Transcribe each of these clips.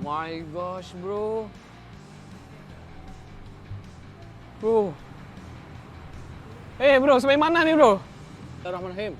My gosh, bro. Bro. Bro, sampai mana nih, bro? Bismillahirrahmanirrahim.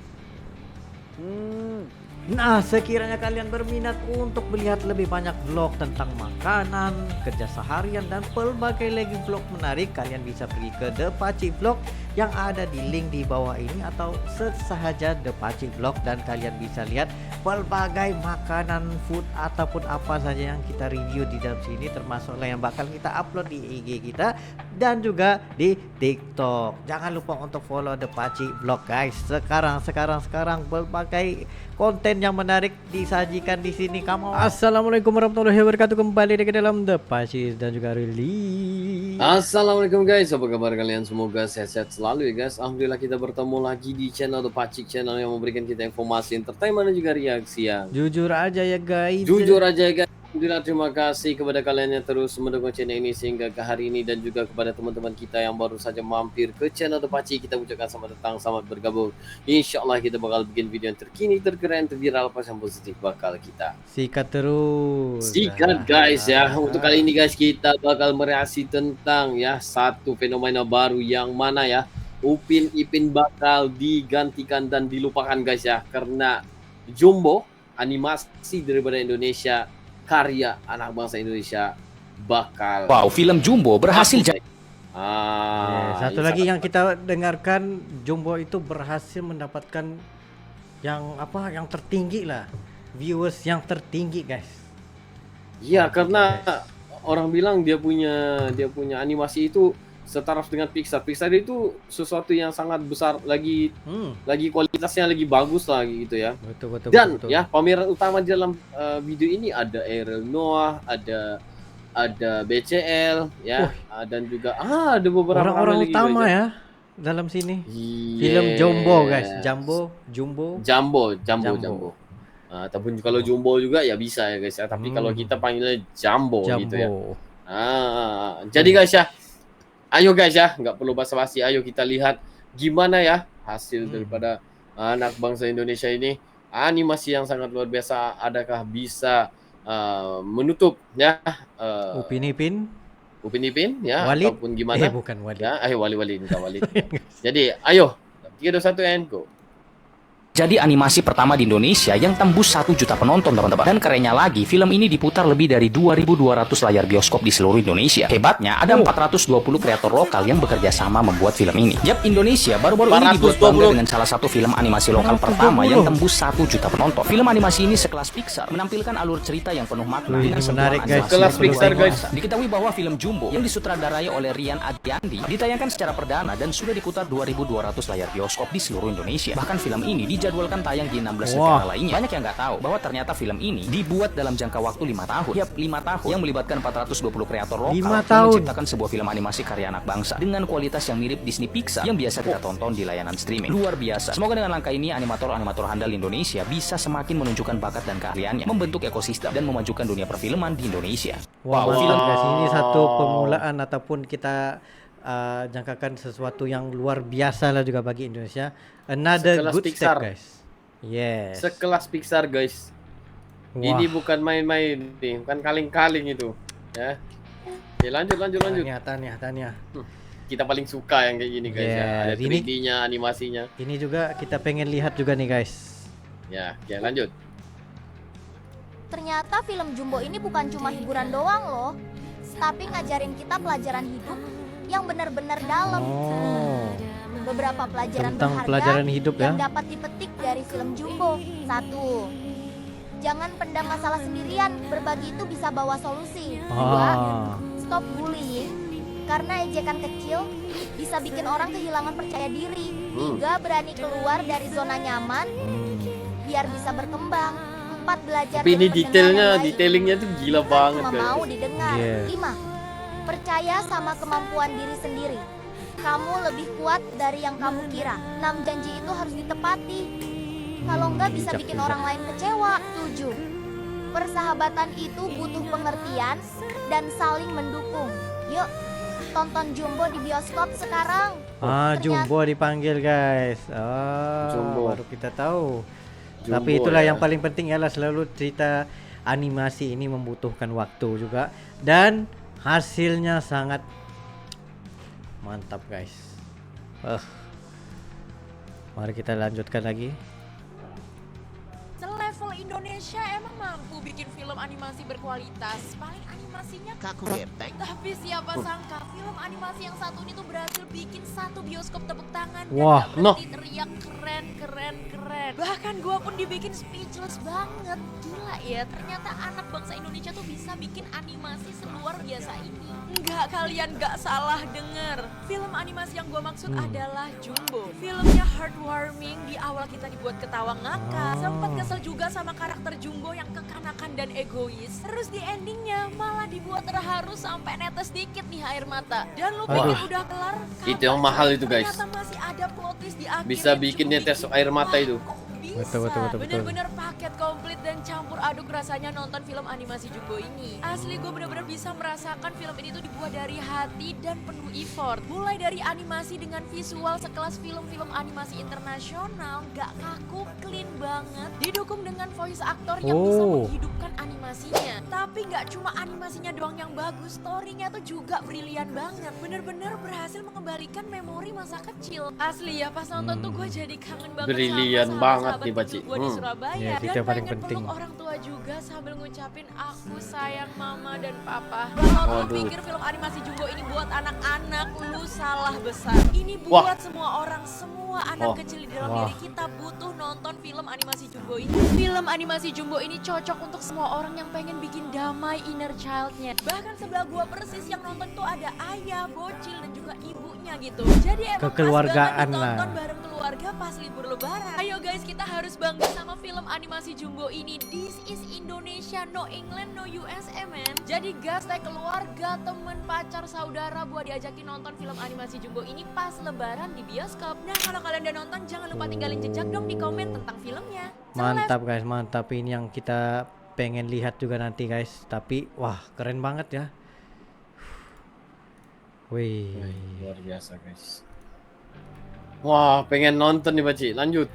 Nah, sekiranya kalian berminat untuk melihat lebih banyak vlog tentang makanan, kerja seharian, dan pelbagai lagi vlog menarik, kalian bisa pergi ke The Paci Vlog yang ada di link di bawah ini, atau search saja The Paci Vlog dan kalian bisa lihat pelbagai makanan, food, ataupun apa saja yang kita review di dalam sini, termasuklah yang bakal kita upload di IG kita dan juga di TikTok. Jangan lupa untuk follow The Paci Vlog, guys. Sekarang berbagai konten yang menarik disajikan di sini. Kamu. Assalamualaikum warahmatullahi wabarakatuh. Kembali ke dalam The Paci dan juga Rili. Assalamualaikum guys, apa kabar kalian? Semoga sehat-sehat selalu ya guys. Alhamdulillah kita bertemu lagi di channel The Pacik, channel yang memberikan kita informasi, entertainment dan juga reaksi yang Jujur aja ya guys. jujur aja ya guys. Alhamdulillah, terima kasih kepada kalian yang terus mendukung channel ini sehingga ke hari ini, dan juga kepada teman-teman kita yang baru saja mampir ke channel The Pacik. Kita ucapkan selamat datang, selamat bergabung. Insya Allah kita bakal bikin video yang terkini, terkeren, terviral, pas yang positif bakal kita Sikat terus. sikat guys ya. Untuk kali ini guys kita bakal mereaksi tentang ya satu fenomena baru yang mana ya Upin Ipin bakal digantikan dan dilupakan guys ya, karena Jumbo, animasi daripada Indonesia, karya anak bangsa Indonesia bakal film Jumbo berhasil jadi. Satu ini lagi sangat yang kita dengarkan, Jumbo itu berhasil mendapatkan yang apa? Yang tertinggi lah. Viewers yang tertinggi, guys. Iya, karena orang bilang dia punya animasi itu setaraf dengan Pixar. Pixar itu sesuatu yang sangat besar, lagi kualitasnya lagi bagus lah gitu ya. Betul. Dan ya pameran utama di dalam video ini ada Ariel Noah, ada BCL ya, dan juga ada beberapa orang-orang lagi utama guys, ya dalam sini. Yes. Film Jumbo, guys. Jumbo. Ataupun kalau Jumbo juga ya bisa ya guys ya. Tapi kalau kita panggilnya Jumbo gitu ya. Jadi guys ya, ayo guys ya, nggak perlu basa-basi, ayo kita lihat gimana ya hasil daripada anak bangsa Indonesia ini. Animasi yang sangat luar biasa, adakah bisa menutup ya Upin Ipin ya, Walid? ataupun gimana? Bukan Walid. Ya, Walid minta Walid. Jadi ayo 3, 2, 1 and go. Jadi animasi pertama di Indonesia yang tembus 1 juta penonton, teman-teman. Dan kerennya lagi, film ini diputar lebih dari 2.200 layar bioskop di seluruh Indonesia. Hebatnya, ada 420 kreator lokal yang bekerja sama membuat film ini. Yap, Indonesia baru-baru ini dibuat bangga dengan salah satu film animasi lokal pertama yang tembus 1 juta penonton. Film animasi ini sekelas Pixar, menampilkan alur cerita yang penuh makna dengan menarik, guys. Sekelas Pixar, guys. Diketahui bahwa film Jumbo yang disutradarai oleh Rian Adiandi ditayangkan secara perdana dan sudah diputar 2.200 layar bioskop di seluruh Indonesia. Bahkan film ini dijadwalkan tayang di 16 negara lainnya. Banyak yang nggak tahu bahwa ternyata film ini dibuat dalam jangka waktu 5 tahun. Yap, 5 tahun, yang melibatkan 420 kreator lokal yang menciptakan sebuah film animasi karya anak bangsa dengan kualitas yang mirip Disney Pixar yang biasa kita tonton di layanan streaming. Luar biasa. Semoga dengan langkah ini animator-animator handal Indonesia bisa semakin menunjukkan bakat dan keahliannya, membentuk ekosistem dan memajukan dunia perfilman di Indonesia. Film guys, ini satu permulaan ataupun kita jangkakan sesuatu yang luar biasa lah juga bagi Indonesia. Another Sekelas good Pixar. step, guys. Yes. Sekelas Pixar guys. Ini bukan main-main nih, bukan kaleng-kaleng itu ya. Oke, lanjut. Tanya. Kita paling suka yang kayak gini guys ya. Ada 3D-nya, animasinya. Ini juga kita pengen lihat juga nih guys. Ya, oke, lanjut. Ternyata film Jumbo ini bukan cuma hiburan doang loh, tapi ngajarin kita pelajaran hidup yang benar-benar dalam. Beberapa pelajaran Tentang berharga pelajaran hidup yang ya. dapat dipetik dari film Jumbo. 1. Jangan pendam masalah sendirian, berbagi itu bisa bawa solusi. 2. Stop bullying, karena ejekan kecil bisa bikin orang kehilangan percaya diri. 3. Berani keluar dari zona nyaman biar bisa berkembang. 4. Belajar Tapi ini dari pendengar yang lain. detailingnya tuh gila banget Cuma guys. mau didengar. Yes. 5. Percaya sama kemampuan diri sendiri. Kamu lebih kuat dari yang kamu kira. 6. Janji itu harus ditepati. Kalau enggak bisa bikin orang lain kecewa. 7. Persahabatan itu butuh pengertian dan saling mendukung. Yuk, tonton Jumbo di bioskop sekarang. Jumbo dipanggil guys. Jumbo. Baru kita tahu. Jumbo, Tapi itulah ya. yang paling penting ialah selalu cerita animasi ini membutuhkan waktu juga dan hasilnya sangat mantap guys. Mari kita lanjutkan lagi. Selevel Indonesia emang mampu bikin film animasi berkualitas. Paling animasinya Kaku gepeng. tapi siapa sangka film animasi yang satu ini tuh berhasil bikin satu bioskop tepuk tangan dan Wah, gak berhenti teriak keren. Bahkan gua pun dibikin speechless banget. Gila ya, ternyata anak bangsa Indonesia tuh bisa bikin animasi seluar biasa ini. Enggak, kalian gak salah denger. Film animasi yang gua maksud adalah Jumbo. Filmnya heartwarming, di awal kita dibuat ketawa ngakak, sempat kesel juga sama karakter Jumbo yang kekanakan dan egois. Terus di endingnya malah dibuat terharu sampai netes dikit nih air mata. Dan lu pikir udah kelar? Itu yang mahal itu, guys. Ternyata masih ada plot twist di akhir Bisa yang bikin cukup netes bikin air mata itu. kok bisa? Betul. Bener-bener paket komplit dan campur aduk rasanya nonton film animasi Jumbo ini. Asli gue bener-bener bisa merasakan film ini tuh dibuat dari hati dan penuh effort. Mulai dari animasi dengan visual sekelas film-film animasi internasional, gak kaku, clean banget. Didukung dengan voice actor yang bisa menghidupkan animasinya. Tapi gak cuma animasinya doang yang bagus, story-nya tuh juga brilian banget. Bener-bener berhasil mengembalikan memori masa kecil. Asli ya, pas nonton tuh gue jadi kangen banget Brilian sama banget sahabat nih, kecil Baci. gue di Surabaya. Ya, itu Dan yang paling pengen penting. peluk orang tua juga sambil ngucapin aku sayang mama dan papa. Kalau lu pikir film animasi Jumbo ini buat anak-anak, lu salah besar. Ini buat semua orang, semua anak kecil di dalam diri kita butuh nonton film animasi Jumbo ini. Film animasi Jumbo ini cocok untuk semua orang yang pengen bikin damai inner child-nya. Bahkan sebelah gua persis yang nonton tuh ada ayah, bocil dan juga ibunya gitu. Jadi emang Kekeluargaan pas banget ditonton lah. bareng keluarga pas libur lebaran. Ayo guys, kita harus bangga sama film animasi Jumbo ini. This is Indonesia, no England, no USA man. Jadi gas teh keluarga, temen, pacar, saudara buat diajakin nonton film animasi Jumbo ini pas lebaran di bioskop. Nah kalau kalian udah nonton jangan lupa tinggalin jejak dong di komen tentang filmnya. Mantap guys, mantap. Ini yang kita pengen lihat juga nanti guys. Tapi wah keren banget ya. Wih. Luar biasa guys. Wah, pengen nonton nih Baci. Lanjut.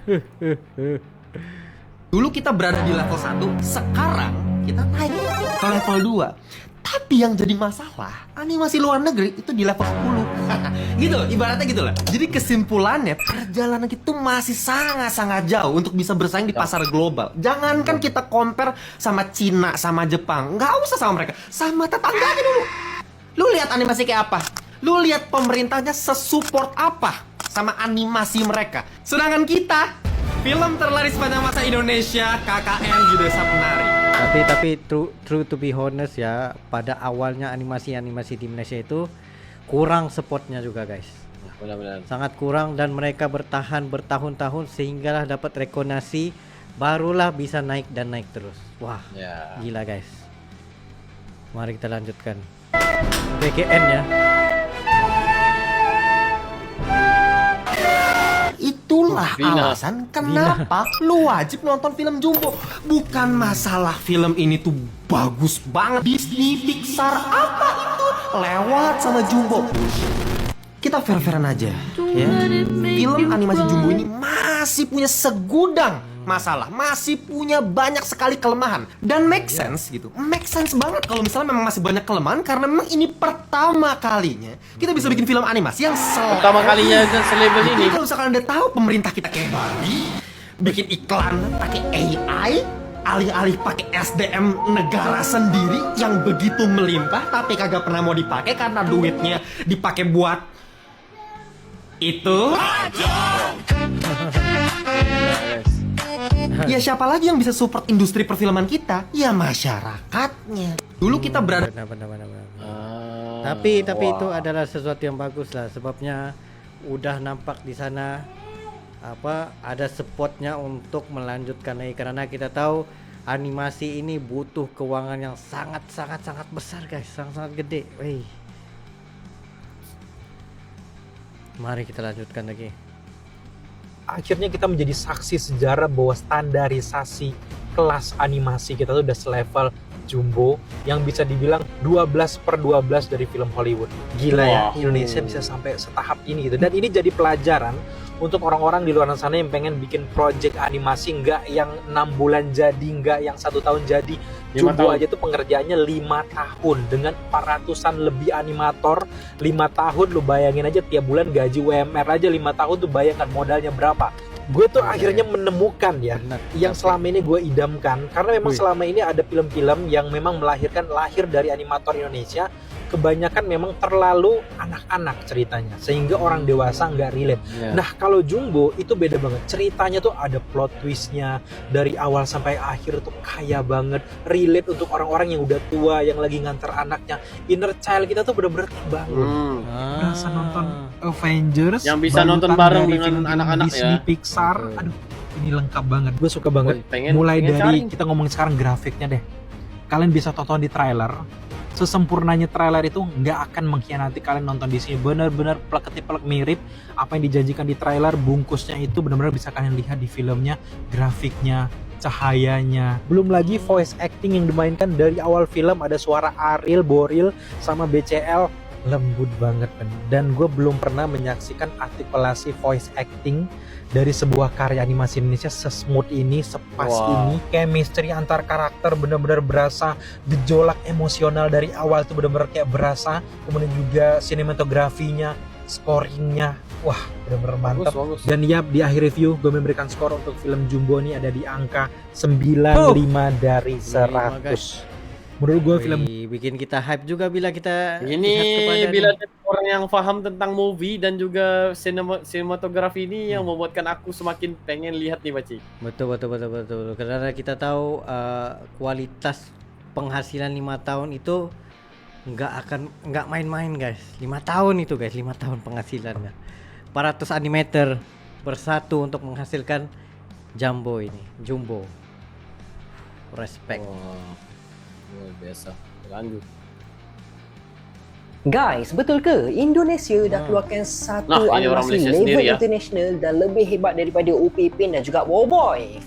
Dulu kita berada di level 1, sekarang kita naik ke level 2. Tapi yang jadi masalah, animasi luar negeri itu di level 10. Gitu, ibaratnya gitu lah. Jadi kesimpulannya, perjalanan kita masih sangat-sangat jauh untuk bisa bersaing di pasar global. Jangankan kita compare sama Cina, sama Jepang. Nggak usah sama mereka, sama tetangganya dulu. Lu lihat animasi kayak apa? Lu lihat pemerintahnya sesupport apa sama animasi mereka. Sedangkan kita, film terlaris pada masa Indonesia, KKN di Desa Penari. Tapi true to be honest ya, pada awalnya animasi di Indonesia itu kurang supportnya juga guys. Benar-benar. Sangat kurang dan mereka bertahan bertahun-tahun sehinggalah dapat rekognisi, barulah bisa naik dan naik terus. Wah, Ya. gila guys. Mari kita lanjutkan. PGN ya. Itulah Vina. alasan kenapa lu wajib nonton film Jumbo. Bukan masalah film ini tuh bagus banget, Disney, Pixar, apa itu lewat sama Jumbo. Kita fair-fairan aja ya. Film animasi Jumbo ini masih punya segudang masalah, masih punya banyak sekali kelemahan. Dan make sense gitu, make sense banget kalau misalnya memang masih banyak kelemahan, karena memang ini pertama kalinya kita bisa bikin film animasi yang Pertama kalinya selebel ini. Kalau misalkan Anda tahu pemerintah kita kayak Barbie, bikin iklan pakai AI, alih-alih pakai SDM negara sendiri yang begitu melimpah tapi kagak pernah mau dipakai karena duitnya dipakai buat itu. Ya siapa lagi yang bisa support industri perfilman kita? Ya masyarakatnya. Dulu kita berada Benar. Ah, Tapi wah. itu adalah sesuatu yang bagus lah, sebabnya udah nampak di sana apa ada spotnya untuk melanjutkan lagi, karena kita tahu animasi ini butuh keuangan yang sangat besar guys, sangat gede. Wih. Mari kita lanjutkan lagi. Akhirnya kita menjadi saksi sejarah bahwa standarisasi kelas animasi kita tuh udah selevel Jumbo yang bisa dibilang 12/12 dari film Hollywood. Gila ya, Indonesia bisa sampai setahap ini gitu. Dan ini jadi pelajaran untuk orang-orang di luar sana yang pengen bikin project animasi, nggak yang 6 bulan jadi, nggak yang 1 tahun jadi, Jumbo aja tuh pengerjaannya 5 tahun dengan 400-an lebih animator. 5 tahun lu bayangin aja, tiap bulan gaji UMR aja 5 tahun tuh, bayangkan modalnya berapa. Gue tuh akhirnya menemukan ya yang selama ini gue idamkan, karena memang selama ini ada film-film yang memang lahir dari animator Indonesia, kebanyakan memang terlalu anak-anak ceritanya sehingga orang dewasa nggak relate. Nah kalau Jumbo itu beda banget, ceritanya tuh ada plot twistnya dari awal sampai akhir tuh kaya banget, relate untuk orang-orang yang udah tua yang lagi nganter anaknya. Inner child kita tuh bener-bener terbangun. Berasa nonton Avengers yang bisa nonton bareng dengan anak-anak Disney, ya. Pixar. Aduh, ini lengkap banget. Gue suka banget. Mulai dari kita ngomongin sekarang grafiknya deh. Kalian bisa tonton di trailer. Sesempurnanya trailer itu nggak akan mengkhianati kalian nonton di sini. Benar-benar plek mirip apa yang dijanjikan di trailer. Bungkusnya itu benar-benar bisa kalian lihat di filmnya, grafiknya, cahayanya. Belum lagi voice acting yang dimainkan dari awal film, ada suara Ariel, Boril, sama BCL, lembut banget men. Dan gue belum pernah menyaksikan artikulasi voice acting dari sebuah karya animasi Indonesia sesmooth ini, sepas ini. Chemistry antar karakter benar-benar berasa, gejolak emosional dari awal tuh benar-benar kayak berasa. Kemudian juga sinematografinya, scoringnya, wah benar-benar mantap. Bagus. Dan ya di akhir review gue memberikan skor untuk film Jumbo ini ada di angka 95 dari 100. Menurut gue film bikin kita hype juga bila kita ini bila orang yang paham tentang movie dan juga sinematografi ini yang membuatkan aku semakin pengen lihat nih Baci. Betul. Karena kita tahu kualitas penghasilan 5 tahun itu nggak main-main guys. 5 tahun itu guys, 5 tahun penghasilannya. 400 animator bersatu untuk menghasilkan Jumbo. Respect. Luar biasa. Lanjut. Guys, betul ke Indonesia dah keluarkan satu animasi level international dan lebih hebat daripada Upin dan juga Boboiboy?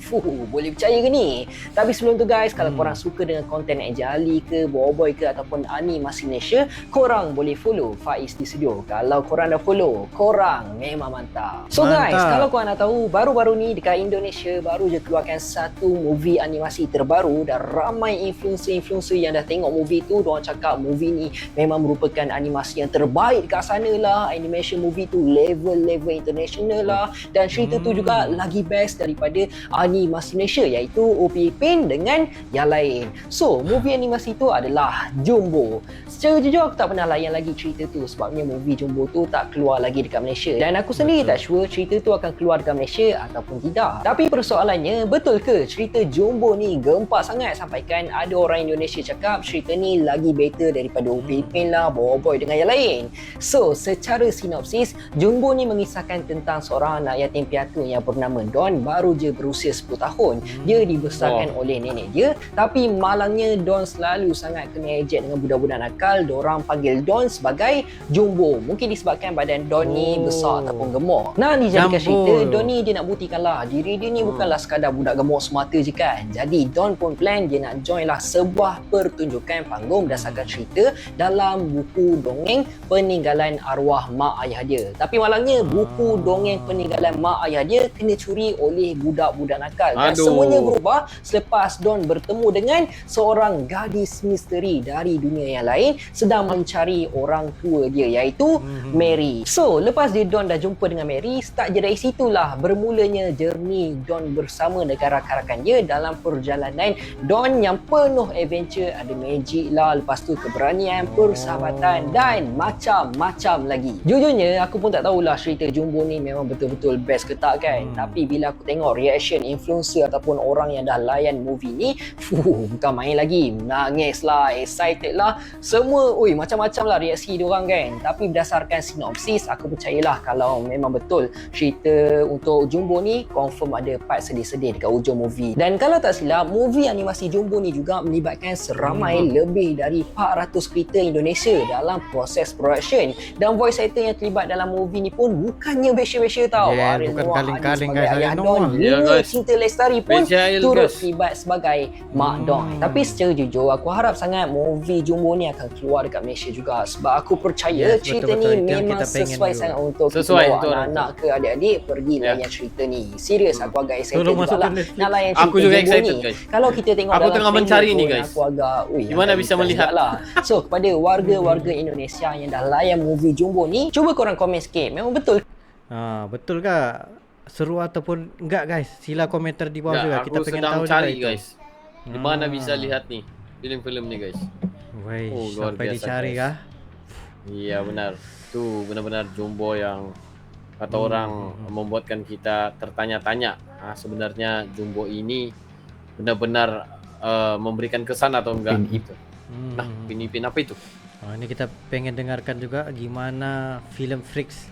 Boleh percaya ke ni? Tapi sebelum tu guys, kalau korang suka dengan konten Eja Ali ke, Boboiboy ke ataupun animasi Malaysia, korang boleh follow Faiz di Studio. Kalau korang dah follow, korang memang mantap. So guys, kalau korang nak tahu, baru-baru ni dekat Indonesia baru je keluarkan satu movie animasi terbaru dan ramai influencer-influencer yang dah tengok movie tu, diorang cakap movie ni memang merupakan animasi yang terbaik kat sana lah. Animation movie tu level international lah, dan cerita tu juga lagi best daripada animasi Malaysia, iaitu Upin dengan yang lain. So movie animasi tu adalah Jumbo. Secara jujur aku tak pernah layan lagi cerita tu sebabnya movie Jumbo tu tak keluar lagi dekat Malaysia, dan aku sendiri tak sure cerita tu akan keluar dekat Malaysia ataupun tidak. Tapi persoalannya, betul ke cerita Jumbo ni gempak sangat sampaikan ada orang Indonesia cakap cerita ni lagi better daripada Upin lah, Boboiboy dengan yang lain. So, secara sinopsis, Jumbo ni mengisahkan tentang seorang anak yatim piatu yang bernama Don, baru je berusia 10 tahun. Dia dibesarkan oleh nenek dia, tapi malangnya Don selalu sangat kena ejek dengan budak-budak nakal. Diorang panggil Don sebagai Jumbo. Mungkin disebabkan badan Don ni besar ataupun gemuk. Nah, dijadikan cerita, Don ni dia nak buktikanlah diri dia ni bukanlah sekadar budak gemuk semata je kan. Jadi Don pun plan dia nak join lah sebuah pertunjukan panggung berdasarkan cerita dalam buku dongeng peninggalan arwah mak ayah dia. Tapi malangnya buku dongeng peninggalan mak ayah dia kena curi oleh budak-budak nakal. Dan semuanya berubah selepas Don bertemu dengan seorang gadis misteri dari dunia yang lain sedang mencari orang tua dia, iaitu Mary. So lepas Don dah jumpa dengan Mary, start je dari situlah bermulanya journey Don bersama dengan rakan-rakan dia dalam perjalanan Don yang penuh adventure. Ada magic lah, lepas tu keberanian, persahabatan dan macam-macam lagi. Jujurnya aku pun tak tahulah cerita Jumbo ni memang betul-betul best ke tak kan. Tapi bila aku tengok reaction influencer ataupun orang yang dah layan movie ni, bukan main lagi, nangis lah, excited lah, semua macam-macam lah reaksi diorang kan. Tapi berdasarkan sinopsis, aku percayalah kalau memang betul cerita untuk Jumbo ni confirm ada part sedih-sedih dekat hujung movie. Dan kalau tak silap, movie animasi Jumbo ni juga melibatkan seramai lebih dari 400 kereta Indonesia dalam proses production. Dan voice actor yang terlibat dalam movie ni pun bukannya besya-besya tau. Yeah, Ariel bukan Noah kaling-kaling, sebagai guys. Ayah Ariel Don, Noah. Ya, Nina guys. Cinta Lestari pun Besial, turut guys. terlibat sebagai Mak Don. Tapi secara jujur aku harap sangat movie Jumbo ni akan keluar dekat Malaysia juga, sebab aku percaya Yes, cerita betul-betul. ni Itu yang memang kita pengen sesuai juga. sangat untuk Sesuai, kita itu bawa orang anak ke adik-adik pergi Ya. layan cerita ni. Serius aku agak excited Tolong juga lah masukkan Netflix. nak layan cerita Aku juga Jumbo excited, ni. guys. Kalau kita tengok Aku dalam tengah trailer mencari ni, pun, guys. aku agak Gimana agak bisa interest melihat? jugalah. So kepada warga-warga Indonesia yang dah layan movie Jumbo ni, cuba korang komen sikit, memang betul Betul ke? Seru ataupun enggak guys? Sila komentar di bawah juga. Ya, Kita aku pengen sedang tahu cari juga itu. guys. Di mana bisa lihat nih film-film nih guys. Woi, Oh, luar sampai biasa, dicari guys. kah? Iya benar. Tuh benar-benar Jumbo yang kata orang membuatkan kita tertanya-tanya. Sebenarnya Jumbo ini benar-benar memberikan kesan atau enggak? Pin Ip. Gitu. Nah, Pin apa itu? Ini kita pengen dengarkan juga gimana film Freaks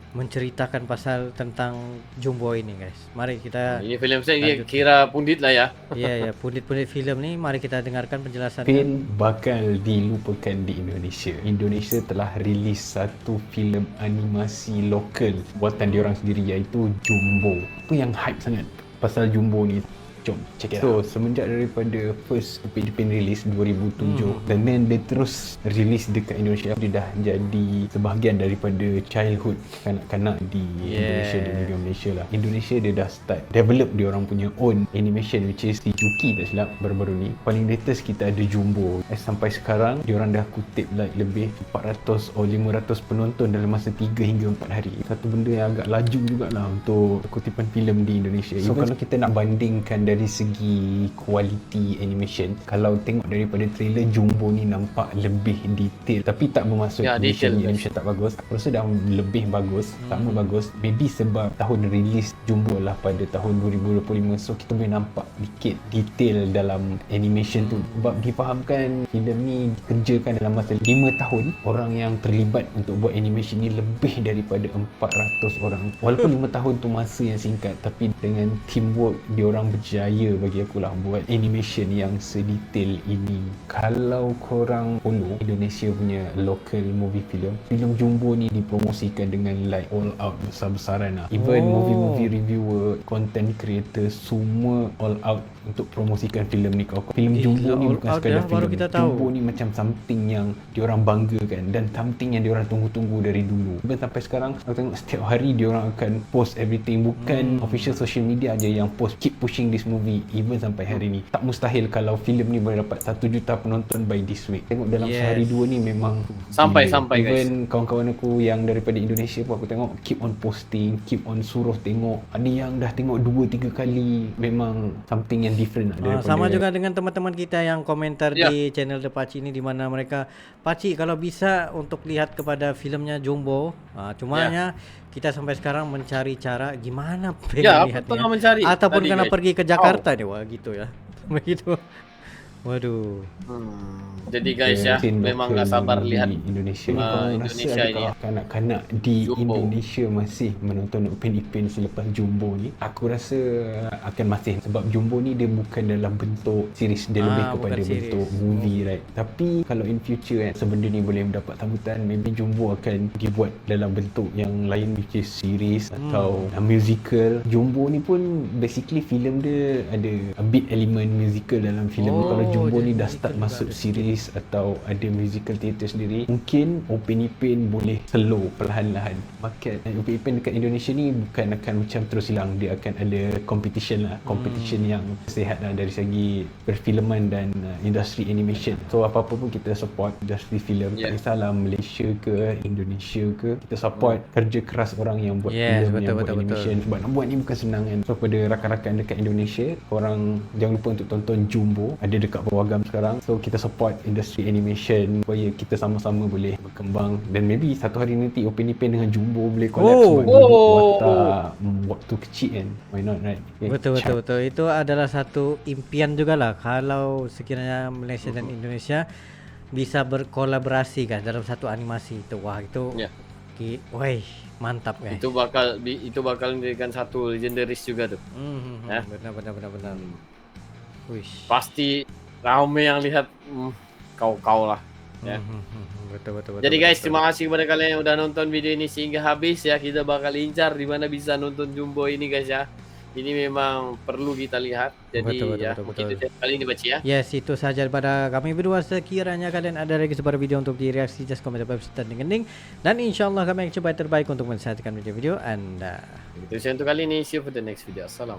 menceritakan pasal tentang Jumbo ini guys. Mari kita Ini film saya ini lanjut. kira pundit lah ya. ya pundit-pundit film ni, mari kita dengarkan penjelasan. Pin bakal dilupakan di Indonesia. Indonesia telah rilis satu filem animasi lokal buatan diorang sendiri iaitu Jumbo. Apa yang hype sangat pasal Jumbo ni? Jom check it out. So semenjak daripada first Upin release 2007 dan then dia terus release dekat Indonesia, dia dah jadi sebahagian daripada childhood kanak-kanak di Indonesia dan negara Malaysia lah. Indonesia dia dah start develop dia orang punya own animation, which is si Chucky tak silap baru-baru ni. Paling latest kita ada Jumbo. Sampai sekarang dia orang dah kutip like lebih 400 atau 500 penonton dalam masa 3 hingga 4 hari. Satu benda yang agak laju jugalah untuk kutipan filem di Indonesia. So kalau kita nak bandingkan dari segi quality animation, kalau tengok daripada trailer, Jumbo ni nampak lebih detail, tapi tak bermaksud Ya, detail, animation tak bagus. Aku rasa dah lebih bagus, sama bagus. Maybe sebab tahun release Jumbo lah pada tahun 2025, so kita boleh nampak dikit detail dalam animation tu. Sebab difahamkan filem ni dikerjakan dalam masa 5 tahun. Orang yang terlibat untuk buat animation ni lebih daripada 400 orang. Walaupun 5 tahun tu masa yang singkat, tapi dengan teamwork diorang berjaya bagi aku lah buat animation yang sedetail ini. Kalau korang follow Indonesia punya local movie film Jumbo ni dipromosikan dengan like all out besar-besaran lah. Even movie reviewer, content creator, semua all out untuk promosikan filem ni. Kau filem Jumbo ni bukan sekadar filem. Jumbo ni macam something yang diorang banggakan dan something yang diorang tunggu-tunggu dari dulu. Even sampai sekarang aku tengok setiap hari diorang akan post everything. Bukan official social media aja yang post, keep pushing this movie even sampai hari ni. Tak mustahil kalau filem ni boleh dapat 1 juta penonton by this week. Tengok dalam sehari dua ni memang Sampai guys. even kawan-kawan aku yang daripada Indonesia pun aku tengok keep on posting, keep on suruh tengok. Ada yang dah tengok 2-3 kali. Memang something yang different lah daripada Sama juga dengan teman-teman kita yang komentar di channel The Pakcik ini, di mana mereka, Pakcik kalau bisa untuk lihat kepada filmnya Jumbo, cumanya kita sampai sekarang mencari cara gimana pengen lihatnya. Tengah mencari Ataupun tadi, kena guys. pergi ke Jakarta nih, wah gitu ya. Begitu. Waduh. Jadi guys ya, memang gak sabar lihat Indonesia. Indonesia ini. Kanak-kanak di Jumbo. Indonesia masih menonton Upin Ipin selepas Jumbo ni. Aku rasa akan masih, sebab Jumbo ni dia bukan dalam bentuk series, dia lebih kepada bukan bentuk movie, right? Tapi kalau in future kan sebenda ni boleh mendapat sambutan, maybe Jumbo akan dibuat dalam bentuk yang lain, which is series atau musical. Jumbo ni pun basically filem dia ada a bit element musical dalam filem ni. Kalau Jumbo ni dah start masuk series atau ada musical theatre sendiri, mungkin Upin Ipin boleh slow perlahan-lahan. Market Upin Ipin dekat Indonesia ni bukan akan macam terus hilang, dia akan ada competition lah, competition yang sihat lah dari segi perfilman dan industri animation. So apa-apa pun kita support industri filem, tak kisahlah Malaysia ke Indonesia ke, kita support kerja keras orang yang buat filem, yang buat animation. Sebab nak buat ni bukan senang kan. So pada rakan-rakan dekat Indonesia, korang jangan lupa untuk tonton Jumbo, ada dekat Pawagam sekarang. So kita support industri animation supaya kita sama-sama boleh berkembang, dan maybe satu hari nanti Upin Ipin dengan Jumbo boleh collab sebab watak waktu kecil kan, why not, right? Betul. Itu adalah satu impian juga lah kalau sekiranya Malaysia dan Indonesia bisa berkolaborasi kan dalam satu animasi itu. Wah itu woi mantap guys. Itu bakal menjadikan satu legendaris juga tuh. Benar. Wish. Pasti rame yang lihat kau lah. Ya. Betul. Jadi guys, terima kasih kepada kalian yang udah nonton video ini sehingga habis ya. Kita bakal incar di mana bisa nonton Jumbo ini guys ya. Ini memang perlu kita lihat. Jadi betul. Itu kali ini baca ya. Yes, itu saja daripada kami berdua. Sekiranya kalian ada lagi sebuah video untuk direaksi, just komen di website dan dan insyaallah kami akan coba terbaik untuk mensajikan video-video Anda. Itu saja untuk kali ini. See you for the next video. Assalam.